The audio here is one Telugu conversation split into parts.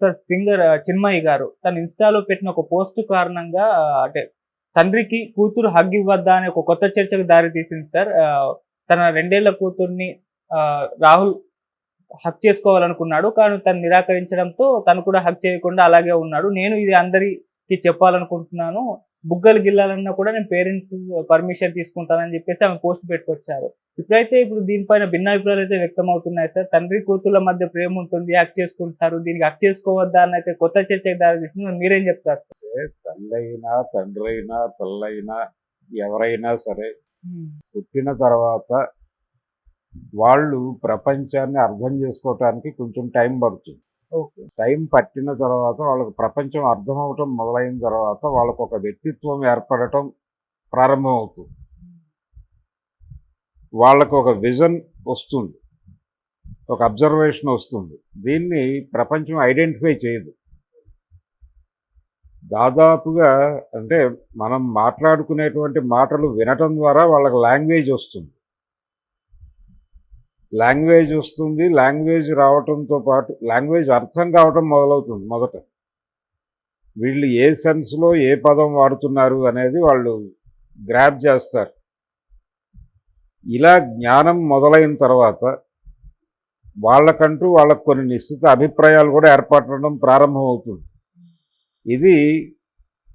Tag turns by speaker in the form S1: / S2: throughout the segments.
S1: సార్ సింగర్ చిన్మయి గారు తన ఇన్‌స్టాలో పెట్టిన ఒక పోస్ట్ కారణంగా అంటే తండ్రికి కూతురు హగ్ ఇవ్వద్దా అనే ఒక కొత్త చర్చకు దారి తీసింది సార్. తన 2 ఏళ్ల కూతుర్ని రాహుల్ హగ్ చేసుకోవాలనుకున్నాడు. కానీ తను నిరాకరించడంతో తను కూడా హగ్ చేయకుండా అలాగే ఉన్నాడు. నేను ఇది అందరికి చెప్పాలనుకుంటున్నాను. బుగ్గలు గిల్లాలన్నా కూడా నేను పేరెంట్స్ పర్మిషన్ తీసుకుంటానని చెప్పేసి ఆమె పోస్ట్ పెట్టుకొచ్చారు. ఇప్పుడు దీనిపైన భిన్నాభిప్రాయాలైతే వ్యక్తమవుతున్నాయి సార్. తండ్రి కూతుర్ల మధ్య ప్రేమ ఉంటుంది. హగ్ చేసుకుంటారు. దీనికి హగ్ చేసుకోవద్దా అనైతే కొత్త చర్చకి దారి తీసింది. మీరేం చెప్తారు సార్?
S2: తల్లైనా, తండ్రైనా, పిల్లైనా ఎవరైనా సరే
S1: హ్మ్.
S2: పుట్టిన తర్వాత వాళ్ళు ప్రపంచాన్ని అర్థం చేసుకోవటానికి కొంచెం టైం పడుతుంది.
S1: ఓకే.
S2: టైం పట్టిన తర్వాత వాళ్ళకి ప్రపంచం అర్థమవటం మొదలైన తర్వాత వాళ్ళకు ఒక వ్యక్తిత్వం ఏర్పడటం ప్రారంభమవుతుంది. వాళ్ళకు ఒక విజన్ వస్తుంది, ఒక అబ్జర్వేషన్ వస్తుంది. దీన్ని ప్రపంచం ఐడెంటిఫై చేయదు. దాదాపుగా అంటే మనం మాట్లాడుకునేటువంటి మాటలు వినటం ద్వారా వాళ్ళకి లాంగ్వేజ్ వస్తుంది. లాంగ్వేజ్ రావటంతో పాటు లాంగ్వేజ్ అర్థం కావటం మొదలవుతుంది. మొదట వీళ్ళు ఏ సెన్స్లో ఏ పదం వాడుతున్నారు అనేది వాళ్ళు గ్రాప్ చేస్తారు. ఇలా జ్ఞానం మొదలైన తర్వాత వాళ్ళకంటూ వాళ్ళకు కొన్ని నిశ్చిత అభిప్రాయాలు కూడా ఏర్పడడం ప్రారంభమవుతుంది. ఇది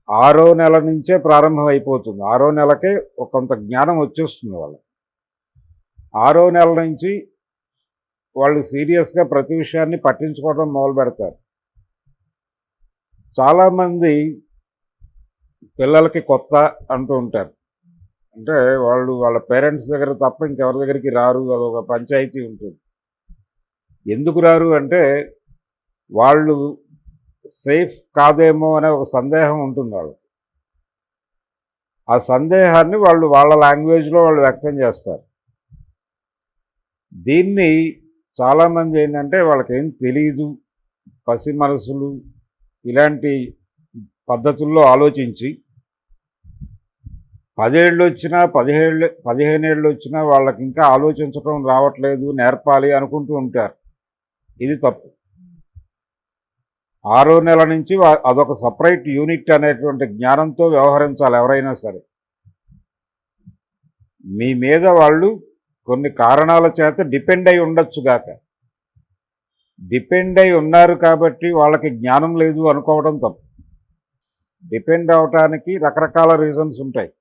S2: 6వ నెల నుంచే ప్రారంభం అయిపోతుంది. 6వ నెలకే కొంత జ్ఞానం వచ్చేస్తుంది వాళ్ళకి. 6వ నెల నుంచి వాళ్ళు సీరియస్గా ప్రతి విషయాన్ని పట్టించుకోవడం మొదలు పెడతారు. చాలామంది పిల్లలకి కొత్త అంటూ ఉంటారు. అంటే వాళ్ళు వాళ్ళ పేరెంట్స్ దగ్గర తప్ప ఇంకెవరి దగ్గరికి రారు. అదొక పంచాయతీ ఉంటుంది. ఎందుకు రారు అంటే వాళ్ళు సేఫ్ కాదేమో అనే ఒక సందేహం ఉంటుంది వాళ్ళకి. ఆ సందేహాన్ని వాళ్ళు వాళ్ళ లాంగ్వేజ్లో వాళ్ళు వ్యక్తం చేస్తారు. దీన్ని చాలామంది ఏంటంటే వాళ్ళకేం తెలియదు, పసి మనసులు ఇలాంటి పద్ధతుల్లో ఆలోచించి 10 ఏళ్ళు వచ్చినా 15 ఏళ్ళు వచ్చినా వాళ్ళకి ఇంకా ఆలోచించడం రావట్లేదు, నేర్పాలి అనుకుంటూ ఉంటారు. ఇది తప్పు. 6వ నెల నుంచి అదొక సపరేట్ యూనిట్ అనేటువంటి జ్ఞానంతో వ్యవహరించాలి ఎవరైనా సరే. మీ మీద వాళ్ళు కొన్ని కారణాల చేత డిపెండ్ అయి ఉండొచ్చుగాక. డిపెండ్ అయి ఉన్నారు కాబట్టి వాళ్ళకి జ్ఞానం లేదు అనుకోవడం తప్పు. డిపెండ్ అవటానికి రకరకాల రీజన్స్ ఉంటాయి.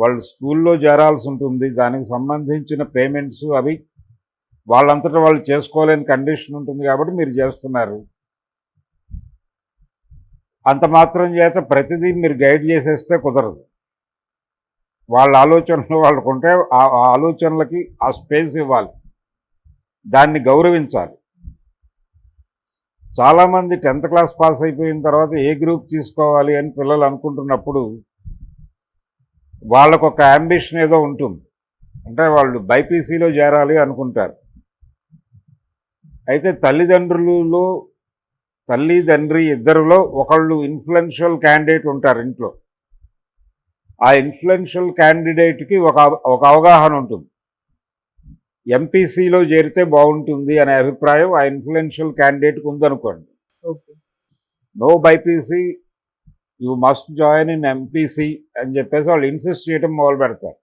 S2: వాళ్ళు స్కూల్లో చేరాల్సి ఉంటుంది. దానికి సంబంధించిన పేమెంట్స్ అవి వాళ్ళంతటా వాళ్ళు చేసుకోలేని కండిషన్ ఉంటుంది కాబట్టి మీరు చేస్తున్నారు. అంత మాత్రం చేత ప్రతిదీ మీరు గైడ్ చేసేస్తే కుదరదు. వాళ్ళ ఆలోచనలు వాళ్ళకు ఉంటే ఆ ఆలోచనలకి ఆ స్పేస్ ఇవ్వాలి, దాన్ని గౌరవించాలి. చాలామంది 10th క్లాస్ పాస్ అయిపోయిన తర్వాత ఏ గ్రూప్ తీసుకోవాలి అని పిల్లలు అనుకుంటున్నప్పుడు వాళ్ళకు ఒక అంబిషన్ ఏదో ఉంటుంది. అంటే వాళ్ళు బైపీసీలో చేరాలి అనుకుంటారు. అయితే తల్లి తండ్రి ఇద్దరిలో ఒకళ్ళు ఇన్ఫ్లుయెన్షియల్ క్యాండిడేట్ ఉంటారు ఇంట్లో. ఆ ఇన్ఫ్లుయెన్షియల్ క్యాండిడేట్కి ఒక అవగాహన ఉంటుంది. ఎంపీసీలో చేరితే బాగుంటుంది అనే అభిప్రాయం ఆ ఇన్ఫ్లుయెన్షియల్ క్యాండిడేట్కి ఉందనుకోండి.
S1: Okay.
S2: No BiPC, you must join in MPC అని చెప్పేసి వాళ్ళు ఇన్సిస్ట్ చేయడం మొదలు పెడతారు.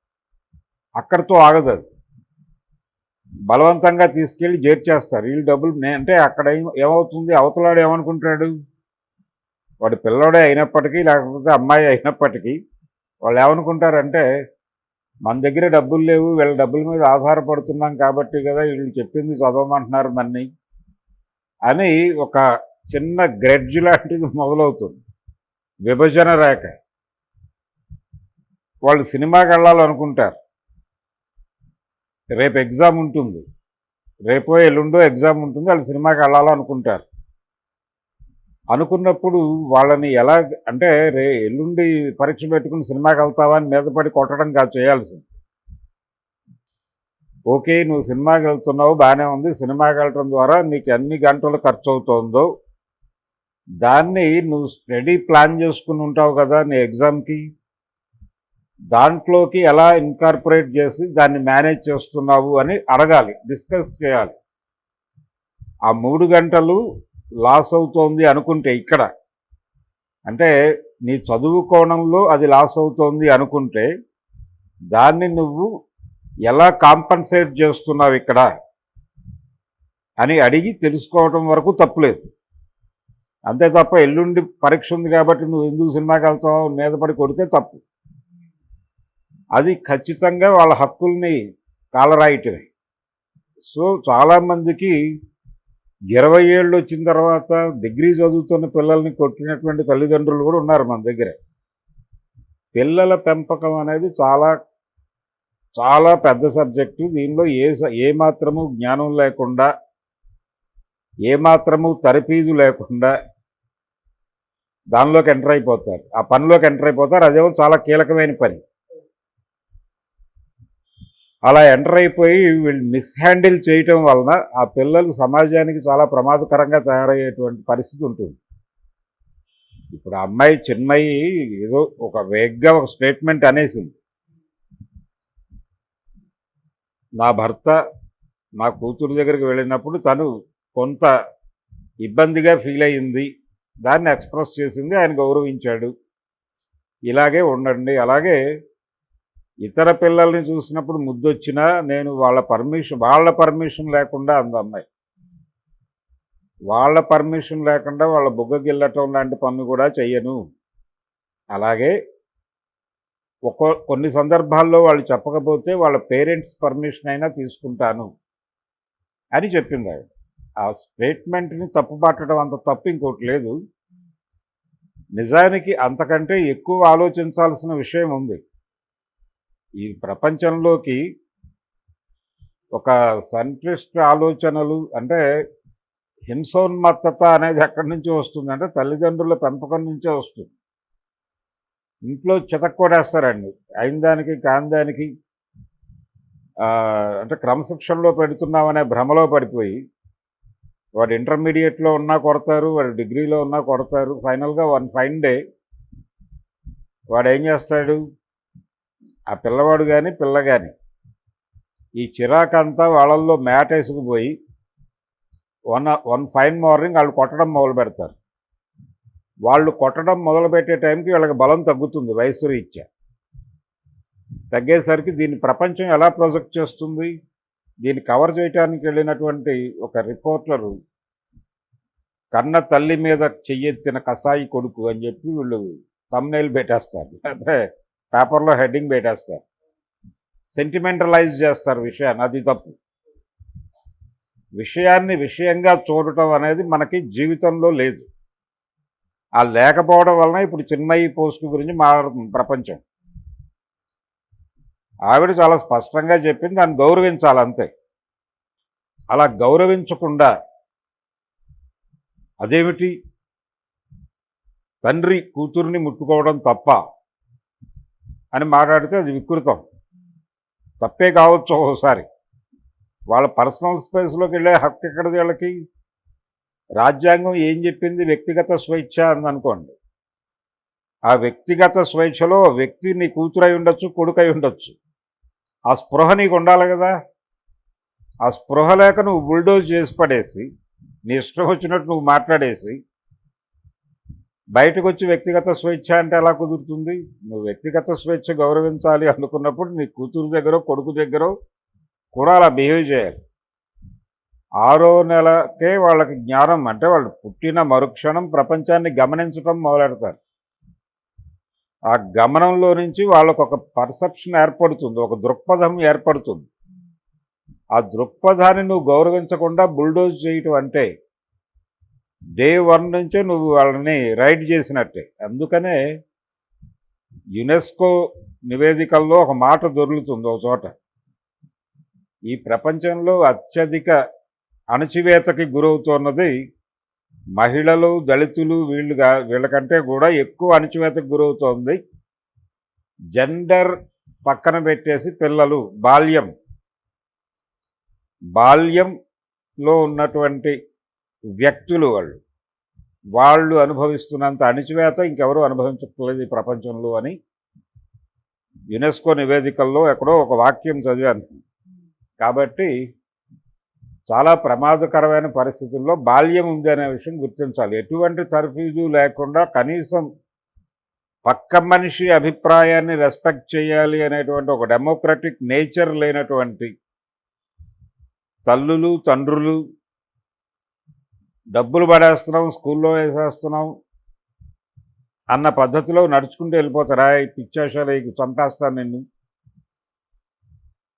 S2: అక్కడితో ఆగదు అది. బలవంతంగా తీసుకెళ్ళి చేర్చేస్తారు. వీళ్ళు డబ్బులు అంటే అక్కడ ఏమవుతుంది, అవతలాడు ఏమనుకుంటాడు, వాడు పిల్లోడే అయినప్పటికీ లేకపోతే అమ్మాయి అయినప్పటికీ వాళ్ళు ఏమనుకుంటారంటే మన దగ్గర డబ్బులు లేవు, వీళ్ళ డబ్బుల మీద ఆధారపడుతున్నాం కాబట్టి కదా వీళ్ళు చెప్పింది చదవమంటున్నారు మన్ని అని ఒక చిన్న గ్రెడ్జ్ లాంటిది మొదలవుతుంది. విభజన రేఖ. వాళ్ళు సినిమాకి వెళ్ళాలనుకుంటారు. రేపు ఎగ్జామ్ ఉంటుంది, రేపో ఎల్లుండో ఎగ్జామ్ ఉంటుంది, వాళ్ళు సినిమాకి వెళ్ళాలనుకుంటారు. అనుకున్నప్పుడు వాళ్ళని ఎలా అంటే ఎల్లుండి పరీక్ష పెట్టుకుని సినిమాకి వెళ్తావా అని మీద పడి కొట్టడం కాదు చేయాల్సింది. ఓకే, నువ్వు సినిమాకి వెళ్తున్నావు, బాగానే ఉంది. సినిమాకి వెళ్ళటం ద్వారా నీకు ఎన్ని గంటలు ఖర్చు అవుతుందో దాన్ని నువ్వు స్టడీ ప్లాన్ చేసుకుని ఉంటావు కదా నీ ఎగ్జామ్కి, దాంట్లోకి ఎలా ఇన్కార్పొరేట్ చేసి దాన్ని మేనేజ్ చేస్తున్నావు అని అడగాలి, డిస్కస్ చేయాలి. ఆ 3 గంటలు లాస్ అవుతోంది అనుకుంటే ఇక్కడ అంటే నీ చదువు కోణంలో అది లాస్ అవుతోంది అనుకుంటే దాన్ని నువ్వు ఎలా కాంపన్సేట్ చేస్తున్నావు ఇక్కడ అని అడిగి తెలుసుకోవడం వరకు తప్పులేదు. అంతే తప్ప ఎల్లుండి పరీక్ష ఉంది కాబట్టి నువ్వు ఎందుకు సినిమాకి వెళ్తావు మీద పడి కొడితే తప్పు. అది ఖచ్చితంగా వాళ్ళ హక్కుల్ని కాలరాయటమే. సో చాలామందికి 20 ఏళ్ళు వచ్చిన తర్వాత డిగ్రీ చదువుతున్న పిల్లల్ని కొట్టినటువంటి తల్లిదండ్రులు కూడా ఉన్నారు మన దగ్గర. పిల్లల పెంపకం అనేది చాలా చాలా పెద్ద సబ్జెక్టు. దీనిలో ఏ మాత్రము జ్ఞానం లేకుండా, ఏ మాత్రము తరఫీదు లేకుండా దానిలోకి ఎంటర్ అయిపోతారు, ఆ పనిలోకి ఎంటర్ అయిపోతారు. అదేమో చాలా కీలకమైన పని. అలా ఎంటర్ అయిపోయి వీళ్ళు మిస్హ్యాండిల్ చేయటం వలన ఆ పిల్లలు సమాజానికి చాలా ప్రమాదకరంగా తయారయ్యేటువంటి పరిస్థితి ఉంటుంది. ఇప్పుడు ఆ అమ్మాయి చిన్మయి ఏదో ఒక వేగ్గా ఒక స్టేట్మెంట్ అనేసింది, నా భర్త నా కూతురు దగ్గరికి వెళ్ళినప్పుడు తను కొంత ఇబ్బందిగా ఫీల్ అయ్యింది, దాన్ని ఎక్స్ప్రెస్ చేసింది, ఆయన గౌరవించాడు, ఇలాగే ఉండండి. అలాగే ఇతర పిల్లల్ని చూసినప్పుడు ముద్దొచ్చినా నేను వాళ్ళ పర్మిషన్ లేకుండా అంది అమ్మాయి. వాళ్ళ పర్మిషన్ లేకుండా వాళ్ళ బుగ్గగిల్లటం లాంటి పనులు కూడా చెయ్యను. అలాగే కొన్ని సందర్భాల్లో వాళ్ళు చెప్పకపోతే వాళ్ళ పేరెంట్స్ పర్మిషన్ అయినా తీసుకుంటాను అని చెప్పింది ఆవిడ. ఆ స్టేట్మెంట్ని తప్పుపట్టడం అంత తప్పు ఇంకోటి లేదు. నిజానికి అంతకంటే ఎక్కువ ఆలోచించాల్సిన విషయం ఉంది. ఈ ప్రపంచంలోకి ఒక సంక్లిష్ట ఆలోచనలు అంటే హింసోన్మత్తత అనేది ఎక్కడి నుంచి వస్తుంది అంటే తల్లిదండ్రుల పెంపకం నుంచే వస్తుంది. ఇంట్లో చితక్కొడేస్తారండి అయిన దానికి కాని దానికి. అంటే క్రమశిక్షణలో పెడుతున్నామనే భ్రమలో పడిపోయి వాడు ఇంటర్మీడియట్లో ఉన్నా కొడతారు, వాడు డిగ్రీలో ఉన్నా కొడతారు. ఫైనల్గా వన్ ఫైన్ డే వాడు ఏం చేస్తాడు, ఆ పిల్లవాడు కానీ పిల్ల కానీ ఈ చిరాకంతా వాళ్ళల్లో మేటేసుకుపోయి వన్ ఫైన్ మార్నింగ్ వాళ్ళు కొట్టడం మొదలు పెడతారు. వాళ్ళు కొట్టడం మొదలుపెట్టే టైంకి వీళ్ళకి బలం తగ్గుతుంది వయసు రీత్యా. తగ్గేసరికి దీన్ని ప్రపంచం ఎలా ప్రొజెక్ట్ చేస్తుంది, దీన్ని కవర్ చేయడానికి వెళ్ళినటువంటి ఒక రిపోర్టరు కన్న తల్లి మీద చెయ్యెత్తిన కసాయి కొడుకు అని చెప్పి వీళ్ళు థంబ్నెయిల్ పెట్టేస్తారు, అంటే పేపర్లో హెడ్డింగ్ పెట్టేస్తారు, సెంటిమెంటలైజ్ చేస్తారు విషయాన్ని. అది తప్పు. విషయాన్ని విషయంగా చూడటం అనేది మనకి జీవితంలో లేదు. ఆ లేకపోవడం వలన ఇప్పుడు చిన్మయి పోస్ట్ గురించి మాట్లాడుతుంది ప్రపంచం. ఆవిడ చాలా స్పష్టంగా చెప్పింది, దాన్ని గౌరవించాలంతే. అలా గౌరవించకుండా అదేమిటి తండ్రి కూతుర్ని ముట్టుకోవడం తప్ప అని మాట్లాడితే అది వికృతం. తప్పే కావచ్చు ఒకసారి. వాళ్ళ పర్సనల్ స్పేస్లోకి వెళ్ళే హక్కు ఎక్కడిది వీళ్ళకి? రాజ్యాంగం ఏం చెప్పింది? వ్యక్తిగత స్వేచ్ఛ అందనుకోండి. ఆ వ్యక్తిగత స్వేచ్ఛలో వ్యక్తి నీ కూతురై ఉండొచ్చు, కొడుకై ఉండొచ్చు. ఆ స్పృహ నీకు ఉండాలి కదా. ఆ స్పృహ లేక నువ్వు బుల్డోజ్ చేసి పడేసి నీ ఇష్టం వచ్చినట్టు నువ్వు మాట్లాడేసి బయటకు వచ్చి వ్యక్తిగత స్వేచ్ఛ అంటే ఎలా కుదురుతుంది? నువ్వు వ్యక్తిగత స్వేచ్ఛ గౌరవించాలి అనుకున్నప్పుడు నీ కూతురు దగ్గర కొడుకు దగ్గర కూడా అలా బిహేవ్ చేయాలి. 6వ నెలకే వాళ్ళకి జ్ఞానం, అంటే వాళ్ళు పుట్టిన మరుక్షణం ప్రపంచాన్ని గమనించడం మొదలెడతారు. ఆ గమనంలో నుంచి వాళ్ళకు ఒక పర్సెప్షన్ ఏర్పడుతుంది, ఒక దృక్పథం ఏర్పడుతుంది. ఆ దృక్పథాన్ని నువ్వు గౌరవించకుండా బుల్డోజ్ చేయటం అంటే డే 1 నుంచే నువ్వు వాళ్ళని రైడ్ చేసినట్టే. అందుకనే యునెస్కో నివేదికల్లో ఒక మాట దొరుకుతుంది ఒక చోట, ఈ ప్రపంచంలో అత్యధిక అణచివేతకి గురవుతున్నది మహిళలు, దళితులు. వీళ్ళకంటే కూడా ఎక్కువ అణచివేతకు గురవుతోంది జెండర్ పక్కన పెట్టేసి పిల్లలు. బాల్యంలో ఉన్నటువంటి వ్యక్తులు వాళ్ళు అనుభవిస్తున్నంత అణచివేత ఇంకెవరూ అనుభవించట్లేదు ఈ ప్రపంచంలో అని యునెస్కో నివేదికల్లో ఎక్కడో ఒక వాక్యం చదివాను. కాబట్టి చాలా ప్రమాదకరమైన పరిస్థితుల్లో బాల్యం ఉంది అనే విషయం గుర్తించాలి. ఎటువంటి తర్ఫీదు లేకుండా కనీసం పక్క మనిషి అభిప్రాయాన్ని రెస్పెక్ట్ చేయాలి అనేటువంటి ఒక డెమోక్రటిక్ నేచర్ లేనటువంటి తల్లులు తండ్రులు డబ్బులు పడేస్తున్నాం, స్కూల్లో వేసేస్తున్నాం అన్న పద్ధతిలో నడుచుకుంటూ వెళ్ళిపోతారా, ఈ పిచ్చాశాలు చంపేస్తాను నిన్ను,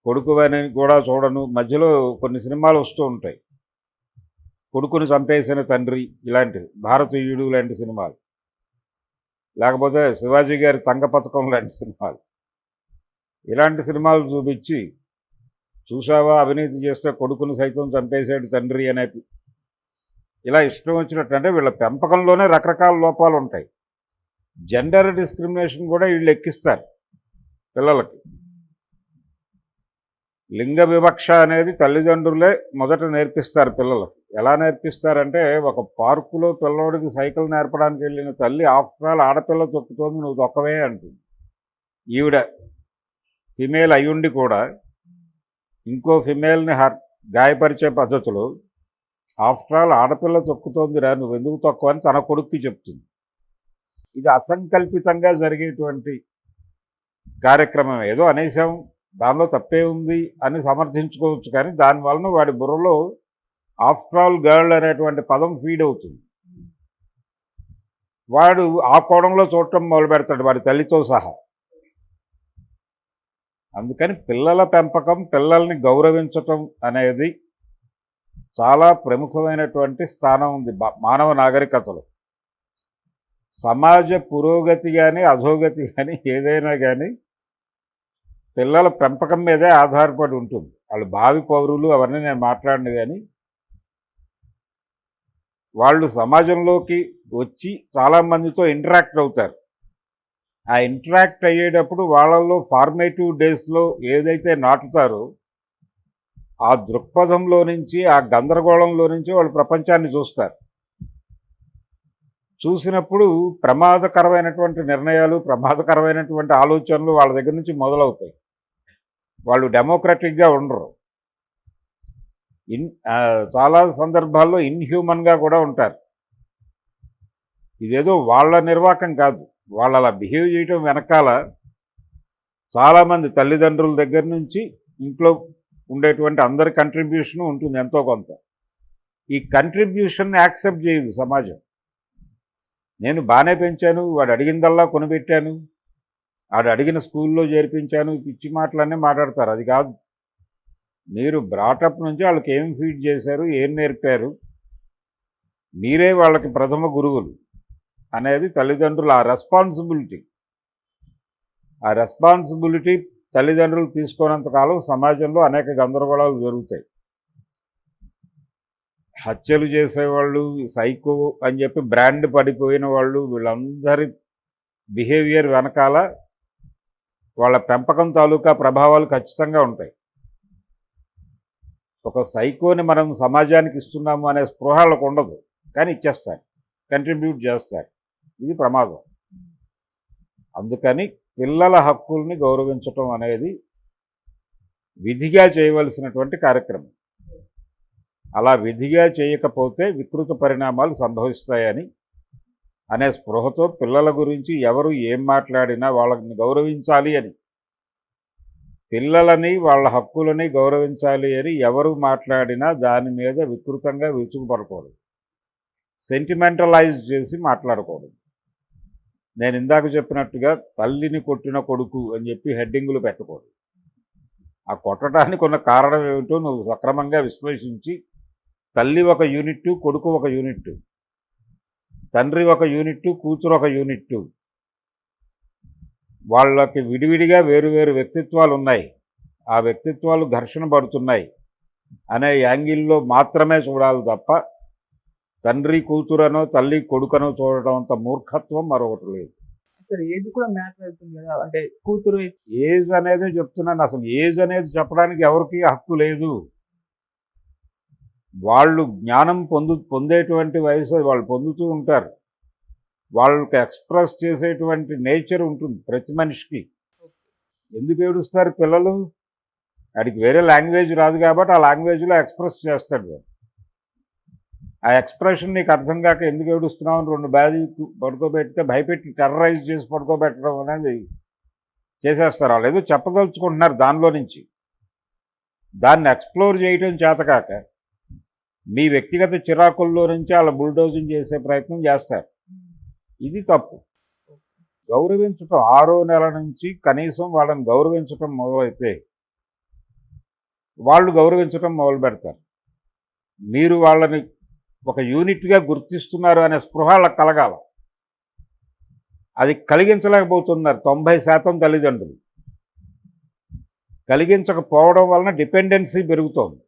S2: కొడుకు అని కూడా చూడను. మధ్యలో కొన్ని సినిమాలు వస్తూ ఉంటాయి, కొడుకుని చంపేసిన తండ్రి ఇలాంటివి, భారతీయుడు లాంటి సినిమాలు, లేకపోతే శివాజీ గారి తంగ పథకం లాంటి సినిమాలు. ఇలాంటి సినిమాలు చూపించి చూసావా అవినీతి చేస్తే కొడుకుని సైతం చంపేసాడు తండ్రి అనే ఇలా ఇష్టం వచ్చినట్టు. అంటే వీళ్ళ పెంపకంలోనే రకరకాల లోపాలు ఉంటాయి. జెండర్ డిస్క్రిమినేషన్ కూడా వీళ్ళు ఎక్కిస్తారు పిల్లలకి. లింగ వివక్ష అనేది తల్లిదండ్రులే మొదట నేర్పిస్తారు పిల్లలకి. ఎలా నేర్పిస్తారంటే, ఒక పార్కులో పిల్లోడికి సైకిల్ నేర్పడానికి వెళ్ళిన తల్లి ఆఫ్టర్ ఆల్ ఆడపిల్ల తొక్కుతోంది, నువ్వు తొక్కవే అంటుంది. ఈవిడ ఫిమేల్ అయ్యుండి కూడా ఇంకో ఫిమేల్ని గాయపరిచే పద్ధతిలో ఆఫ్టర్ ఆల్ ఆడపిల్ల తొక్కుతోందిరా, నువ్వు ఎందుకు తొక్కవని తన కొడుక్కి చెప్తుంది. ఇది అసంకల్పితంగా జరిగేటువంటి కార్యక్రమం. ఏదో అనేసాం, దానిలో తప్పే ఉంది అని సమర్థించుకోవచ్చు, కానీ దానివలన వాడి బుర్రలో ఆఫ్టర్ ఆల్ గర్ల్ అనేటువంటి పదం ఫీడ్ అవుతుంది. వాడు ఆ కోణంలో చూడటం మొదలు పెడతాడు వాడి తల్లితో సహా. అందుకని పిల్లల పెంపకం, పిల్లల్ని గౌరవించటం అనేది చాలా ప్రముఖమైనటువంటి స్థానం ఉంది మానవ నాగరికతలో. సమాజ పురోగతి కానీ అధోగతి కానీ ఏదైనా కానీ పిల్లల పెంపకం మీదే ఆధారపడి ఉంటుంది. వాళ్ళు భావి పౌరులు అవన్నీ నేను మాట్లాడను, కానీ వాళ్ళు సమాజంలోకి వచ్చి చాలామందితో ఇంటరాక్ట్ అవుతారు. ఆ ఇంటరాక్ట్ అయ్యేటప్పుడు వాళ్ళల్లో ఫార్మేటివ్ డేస్లో ఏదైతే నాటుతారో ఆ దృక్పథంలో నుంచి, ఆ గందరగోళంలో నుంచి వాళ్ళు ప్రపంచాన్ని చూస్తారు. చూసినప్పుడు ప్రమాదకరమైనటువంటి నిర్ణయాలు, ప్రమాదకరమైనటువంటి ఆలోచనలు వాళ్ళ దగ్గర నుంచి మొదలవుతాయి. వాళ్ళు డెమోక్రటిక్గా ఉండరు. చాలా సందర్భాల్లో ఇన్హ్యూమన్గా కూడా ఉంటారు. ఇదేదో వాళ్ళ నిర్వాకం కాదు, వాళ్ళు అలా బిహేవ్ చేయటం వెనకాల చాలామంది తల్లిదండ్రుల దగ్గర నుంచి ఇంట్లో ఉండేటువంటి అందరి కంట్రిబ్యూషన్ ఉంటుంది ఎంతో కొంత. ఈ కంట్రిబ్యూషన్ని యాక్సెప్ట్ చేయదు సమాజం. నేను బాగానే పెంచాను, వాడు అడిగిందల్లా కొనిపెట్టాను, వాడు అడిగిన స్కూల్లో చేర్పించాను, పిచ్చి మాటలన్నీ మాట్లాడతారు. అది కాదు. మీరు బ్రాటప్ నుంచి వాళ్ళకి ఏం ఫీడ్ చేశారు, ఏం నేర్పారు, మీరే వాళ్ళకి ప్రథమ గురువులు అనేది తల్లిదండ్రులు. ఆ రెస్పాన్సిబిలిటీ తల్లిదండ్రులు తీసుకున్నంతకాలం సమాజంలో అనేక గందరగోళాలు జరుగుతాయి. హత్యలు చేసేవాళ్ళు, సైకో అని చెప్పి బ్రాండ్ పడిపోయిన వాళ్ళు, వీళ్ళందరి బిహేవియర్ వెనకాల వాళ్ళ పెంపకం తాలూకా ప్రభావాలు ఖచ్చితంగా ఉంటాయి. ఒక సైకోని మనం సమాజానికి ఇస్తున్నాము అనే స్పృహ వాళ్ళకు ఉండదు, కానీ ఇచ్చేస్తారు, కంట్రిబ్యూట్ చేస్తారు. ఇది ప్రమాదం. అందుకని పిల్లల హక్కుల్ని గౌరవించటం అనేది విధిగా చేయవలసినటువంటి కార్యక్రమం. అలా విధిగా చేయకపోతే వికృత పరిణామాలు సంభవిస్తాయని అనే స్పృహతో పిల్లల గురించి ఎవరు ఏం మాట్లాడినా వాళ్ళని గౌరవించాలి అని, పిల్లలని వాళ్ళ హక్కులని గౌరవించాలి అని ఎవరు మాట్లాడినా దాని మీద వికృతంగా విరుచుకుపడకూడదు, సెంటిమెంటలైజ్ చేసి మాట్లాడకూడదు. నేను ఇందాక చెప్పినట్టుగా తల్లిని కొట్టిన కొడుకు అని చెప్పి హెడ్డింగులు పెట్టకూడదు. ఆ కొట్టడానికి ఉన్న కారణం ఏమిటో నువ్వు సక్రమంగా విశ్లేషించి, తల్లి ఒక యూనిట్, కొడుకు ఒక యూనిట్, తండ్రి ఒక యూనిట్, కూతురు ఒక యూనిట్, వాళ్ళకి విడివిడిగా వేరు వ్యక్తిత్వాలు ఉన్నాయి, ఆ వ్యక్తిత్వాలు ఘర్షణ పడుతున్నాయి అనే యాంగిల్లో మాత్రమే చూడాలి తప్ప తండ్రి కూతురనో తల్లి కొడుకనో చూడటం అంత మూర్ఖత్వం మరొకటి లేదు.
S1: అసలు ఏజ్ కూడా మ్యాటర్ అవుతుంది కదా, అంటే కూతురు
S2: ఏజ్ అనేది చెప్తున్నాను. అసలు ఏజ్ అనేది చెప్పడానికి ఎవరికి హక్కు లేదు. వాళ్ళు జ్ఞానం పొందేటువంటి వయసు వాళ్ళు పొందుతూ ఉంటారు. వాళ్ళకి ఎక్స్ప్రెస్ చేసేటువంటి నేచర్ ఉంటుంది ప్రతి మనిషికి. ఎందుకు ఏడుస్తారు పిల్లలు వాడికి వేరే లాంగ్వేజ్ రాదు కాబట్టి ఆ లాంగ్వేజ్లో ఎక్స్ప్రెస్ చేస్తాడు వాడు. ఆ ఎక్స్ప్రెషన్ నీకు అర్థం కాక ఎందుకు ఏడుస్తున్నావు అని 2 బ్యాధి పడుకోబెడితే భయపెట్టి టెర్రరైజ్ చేసి పడుకోబెట్టడం అనేది చేసేస్తారు. వాళ్ళు ఏదో చెప్పదలుచుకుంటున్నారు దానిలో నుంచి, దాన్ని ఎక్స్ప్లోర్ చేయటం చేతకాక మీ వ్యక్తిగత చిరాకుల్లో నుంచి వాళ్ళ బుల్డోజింగ్ చేసే ప్రయత్నం చేస్తారు. ఇది తప్పు. గౌరవించటం 6వ నెల నుంచి కనీసం వాళ్ళని గౌరవించటం మొదలైతే వాళ్ళు గౌరవించటం మొదలు పెడతారు. మీరు వాళ్ళని ఒక యూనిట్గా గుర్తిస్తున్నారు అనే స్పృహ వాళ్ళకి కలగాల. అది కలిగించలేకపోతున్నారు 90% తల్లిదండ్రులు. కలిగించకపోవడం వలన డిపెండెన్సీ పెరుగుతోంది.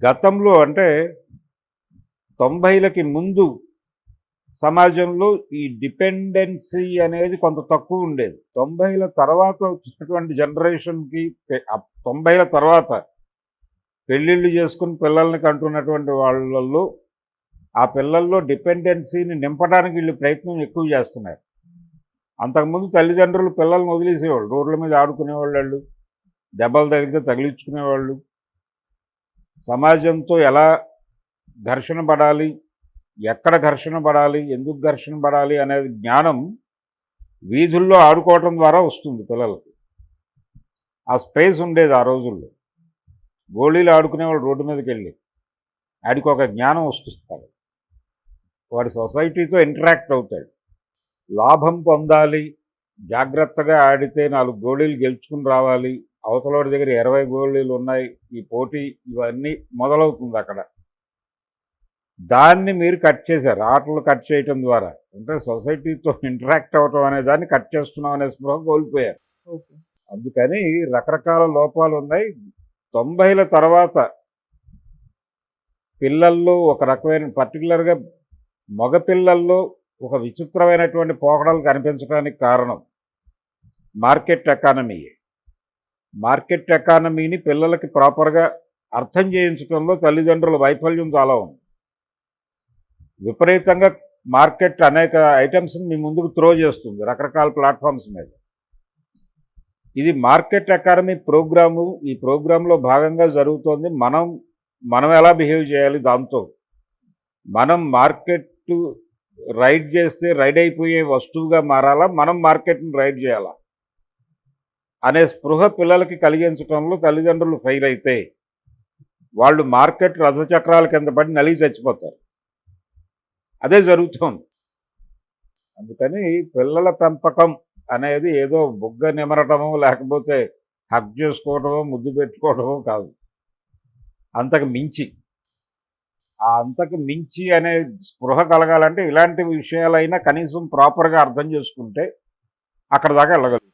S2: గతంలో అంటే 90లకి ముందు సమాజంలో ఈ డిపెండెన్సీ అనేది కొంత తక్కువ ఉండేది. 90ల తర్వాత వచ్చినటువంటి జనరేషన్కి 90ల తర్వాత పెళ్ళిళ్ళు చేసుకుని పిల్లల్ని కంటున్నటువంటి వాళ్ళల్లో ఆ పిల్లల్లో డిపెండెన్సీని నింపడానికి వీళ్ళు ప్రయత్నం ఎక్కువ చేస్తున్నారు. అంతకుముందు తల్లిదండ్రులు పిల్లల్ని వదిలేసేవాళ్ళు, రోడ్ల మీద ఆడుకునేవాళ్ళు, దెబ్బలు తగిలితే తగిలించుకునేవాళ్ళు. సమాజంతో ఎలా ఘర్షణ పడాలి, ఎక్కడ ఘర్షణ పడాలి, ఎందుకు ఘర్షణ పడాలి అనేది జ్ఞానం వీధుల్లో ఆడుకోవటం ద్వారా వస్తుంది పిల్లలకి. ఆ స్పేస్ ఉండేది ఆ రోజుల్లో. గోళీలు ఆడుకునేవాళ్ళు రోడ్డు మీదకి వెళ్ళి, ఆడికి ఒక జ్ఞానం వస్తుంది. వాడి సొసైటీతో ఇంటరాక్ట్ అవుతాడు. లాభం పొందాలి, జాగ్రత్తగా ఆడితే 4 గోళీలు గెలుచుకుని రావాలి, అవతలోడి దగ్గర 20 గోళీలు ఉన్నాయి, ఈ పోటీ ఇవన్నీ మొదలవుతుంది అక్కడ. దాన్ని మీరు కట్ చేశారు. ఆటలు కట్ చేయటం ద్వారా అంటే సొసైటీతో ఇంటరాక్ట్ అవ్వటం అనే దాన్ని కట్ చేస్తున్నాం అనే స్పృహ కోల్పోయారు. అందుకని రకరకాల లోపాలు ఉన్నాయి. 90ల తర్వాత పిల్లల్లో ఒక రకమైన పర్టికులర్గా మగపిల్లల్లో ఒక విచిత్రమైనటువంటి పోకడలు కనిపించడానికి కారణం మార్కెట్ ఎకానమీయే. మార్కెట్ ఎకానమీని పిల్లలకి ప్రాపర్గా అర్థం చేయించడంలో తల్లిదండ్రుల వైఫల్యం చాలా ఉంది. విపరీతంగా మార్కెట్ అనేక ఐటమ్స్ని మీ ముందుకు త్రో చేస్తుంది రకరకాల ప్లాట్ఫామ్స్ మీద. ఇది మార్కెట్ ఎకానమీ ప్రోగ్రాము. ఈ ప్రోగ్రాంలో భాగంగా జరుగుతోంది. మనం ఎలా బిహేవ్ చేయాలి, దాంతో మనం మార్కెట్ రైడ్ చేస్తే రైడ్ అయిపోయే వస్తువుగా మారాలా, మనం మార్కెట్ని రైడ్ చేయాలా అనే స్పృహ పిల్లలకి కలిగించడంలో తల్లిదండ్రులు ఫెయిల్ అయితే వాళ్ళు మార్కెట్ రథచక్రాల కింద పడి నలిగి చచ్చిపోతారు. అదే జరుగుతోంది. అందుకని పిల్లల పెంపకం అనేది ఏదో బుగ్గ నిమరటమో లేకపోతే హగ్ చేసుకోవటమో ముద్దు పెట్టుకోవటమో కాదు. అంతకు మించి అనే స్పృహ కలగాలంటే ఇలాంటి విషయాలైనా కనీసం ప్రాపర్గా అర్థం చేసుకుంటే అక్కడ దాకా వెళ్ళగలుగుతాం.